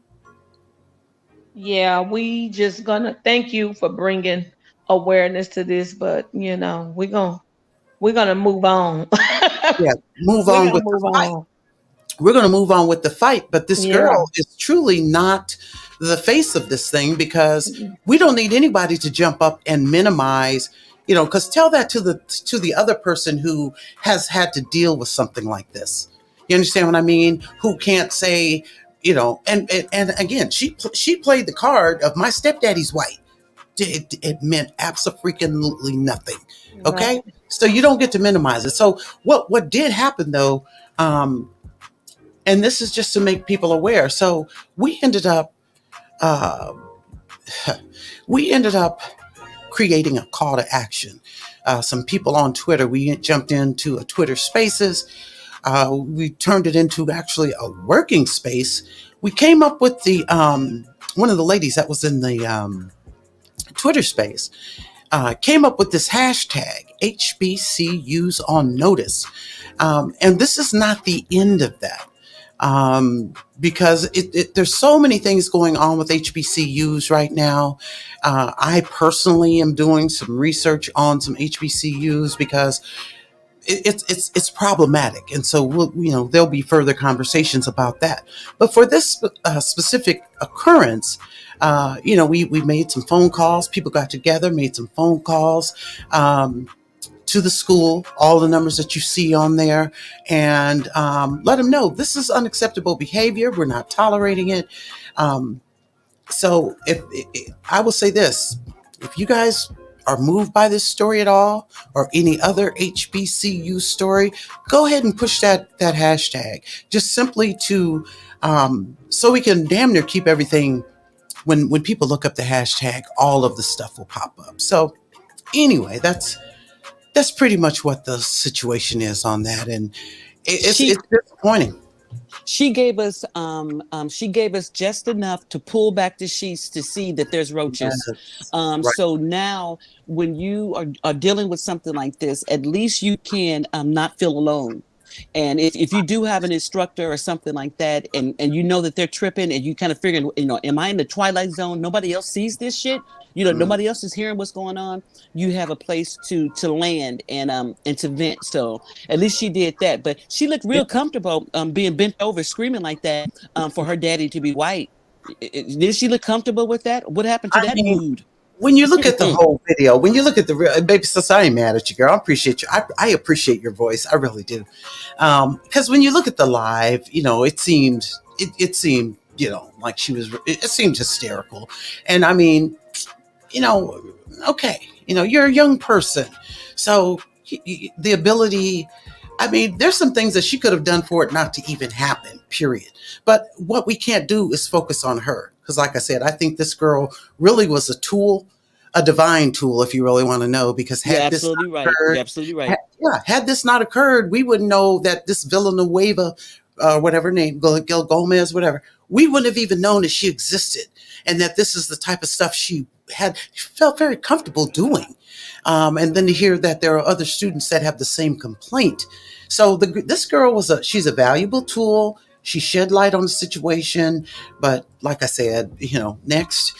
Yeah, we just gonna thank you for bringing awareness to this, but we're gonna move on. Yeah, move We're on gonna with move the fight. on. We're going to move on with the fight, but this Yeah. girl is truly not the face of this thing, because Mm-mm. we don't need anybody to jump up and minimize, because tell that to the other person who has had to deal with something like this. You understand what I mean? Who can't say, and again, she played the card of my stepdaddy's white. It meant absolutely nothing. No. Okay, so you don't get to minimize it. So what did happen though? And this is just to make people aware. So we ended up uh, we ended up creating a call to action. Some people on Twitter, we jumped into a Twitter Spaces. We turned it into actually a working space. We came up with the one of the ladies that was in the Twitter space came up with this hashtag HBCUs on notice. And this is not the end of that. Because there's so many things going on with HBCUs right now. I personally am doing some research on some HBCUs, because it's problematic, and so there'll be further conversations about that. But for this specific occurrence, we made some phone calls. People got together, made some phone calls. To the school, all the numbers that you see on there, and let them know this is unacceptable behavior. We're not tolerating it. So if I will say this, if you guys are moved by this story at all, or any other HBCU story, go ahead and push that hashtag, just simply to so we can damn near keep everything. When people look up the hashtag, all of the stuff will pop up. So anyway, that's pretty much what the situation is on that, and it's She disappointing. She gave us just enough to pull back the sheets to see that there's roaches. Yes. Right. So now when you are dealing with something like this, at least you can not feel alone. And if you do have an instructor or something like that, and you know that they're tripping, and you kind of figuring, am I in the twilight zone? Nobody else sees this shit. Nobody else is hearing what's going on. You have a place to land and to vent. So at least she did that. But she looked real comfortable being bent over, screaming like that for her daddy to be white. Did she look comfortable with that? What happened to I that mean, mood? when you look at the whole video, when you look at the real, baby, sis, I ain't mad at you, girl. I appreciate you. I appreciate your voice. I really do. Because when you look at the live, it seemed, like she was, it seemed hysterical. And I mean, okay, you're a young person. So the ability, I mean, there's some things that she could have done for it not to even happen, period. But what we can't do is focus on her. Because like I said, I think this girl really was a tool, a divine tool, if you really want to know, because You're had this absolutely not right. occurred, You're absolutely right. had this not occurred, we wouldn't know that this Villanueva, whatever name, Gil Gomez, whatever, we wouldn't have even known that she existed, and that this is the type of stuff she felt very comfortable doing. And then to hear that there are other students that have the same complaint. So this girl she's a valuable tool. She shed light on the situation, but like I said, next,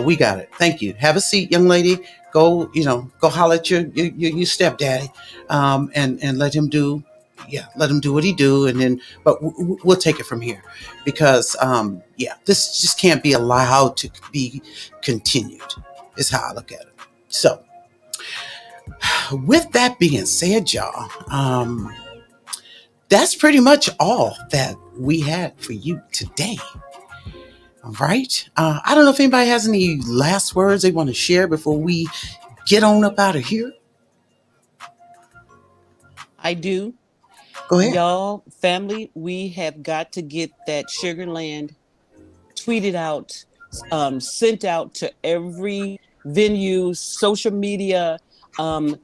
we got it. Thank you. Have a seat, young lady. Go holler at your stepdaddy, and let him do what he do, and then, but we'll take it from here, because this just can't be allowed to be continued. Is how I look at it. So, with that being said, y'all, that's pretty much all that we had for you today. All right. I don't know if anybody has any last words they want to share before we get on up out of here. I do. Go ahead. Y'all, family, we have got to get that Sugarland tweeted out, sent out to every venue, social media,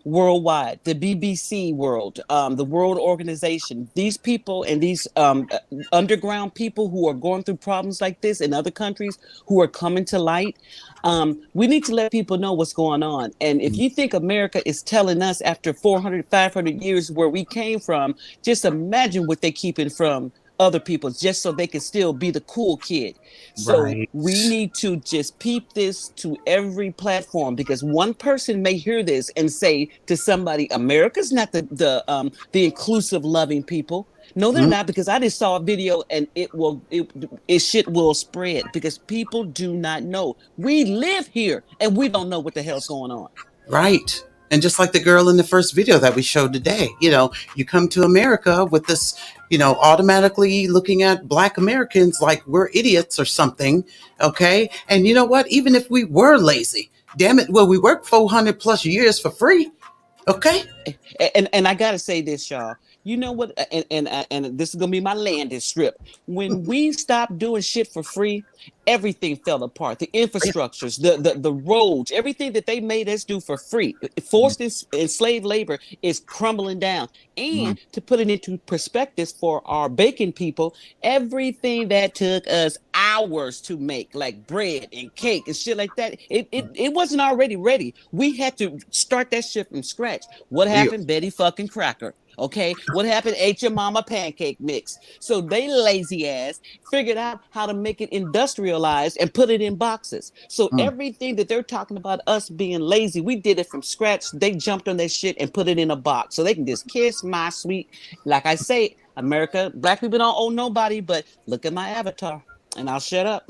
worldwide, the BBC world, the World Organization, these people and these underground people who are going through problems like this in other countries who are coming to light. We need to let people know what's going on. And if you think America is telling us after 400, 500 years where we came from, just imagine what they're keeping from other people just so they can still be the cool kid. So we need to just peep this to every platform, because one person may hear this and say to somebody, America's not the inclusive, loving people. No, they're not, because I just saw a video and it shit will spread, because people do not know. We live here and we don't know what the hell's going on. Right. And just like the girl in the first video that we showed today, you come to America with this, automatically looking at Black Americans like we're idiots or something. Okay. And you know what? Even if we were lazy, damn it, well, we worked 400 plus years for free. Okay. And I gotta say this, y'all. You know what? And this is gonna be my landing strip. When we stopped doing shit for free, everything fell apart. The infrastructures, the roads, everything that they made us do for free, forced enslaved labor, is crumbling down. And to put it into perspective for our baking people, everything that took us hours to make, like bread and cake and shit like that, it wasn't already ready. We had to start that shit from scratch. What happened? Betty fucking Cracker. Okay, what happened? Ate your mama pancake mix. So they lazy ass figured out how to make it industrialized and put it in boxes. So everything that they're talking about us being lazy, we did it from scratch. They jumped on that shit and put it in a box so they can just kiss my sweet. Like I say, America, Black people don't owe nobody, but look at my avatar and I'll shut up.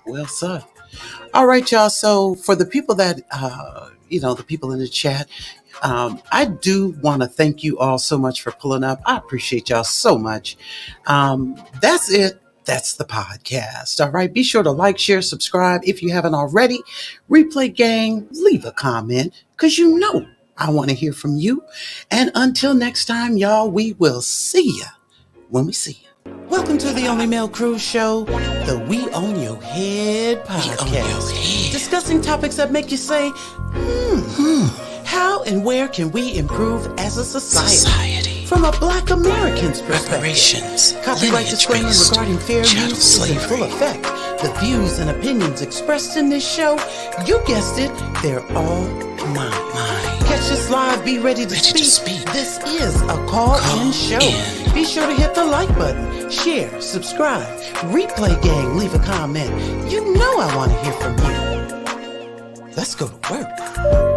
Well, sir. All right, y'all. So for the people that, the people in the chat, I do want to thank you all so much for pulling up. I appreciate y'all so much. That's it. That's the podcast. All right. Be sure to like, share, subscribe if you haven't already. Replay gang, leave a comment, because I want to hear from you. And until next time, y'all, we will see ya when we see you. Welcome to the Only Male Cruise Show, the We Own Your Head podcast. Discussing topics that make you say, how and where can we improve as a society? from a Black American's perspective. Reparations, Copyright disclaimer lineage-based regarding fair chattel use is in full slavery. effect. The views and opinions expressed in this show, you guessed it, they're all mine. Catch us live, be ready to speak. This is a call-in show. Be sure to hit the like button, share, subscribe, replay gang, leave a comment. You know I want to hear from you. Let's go to work.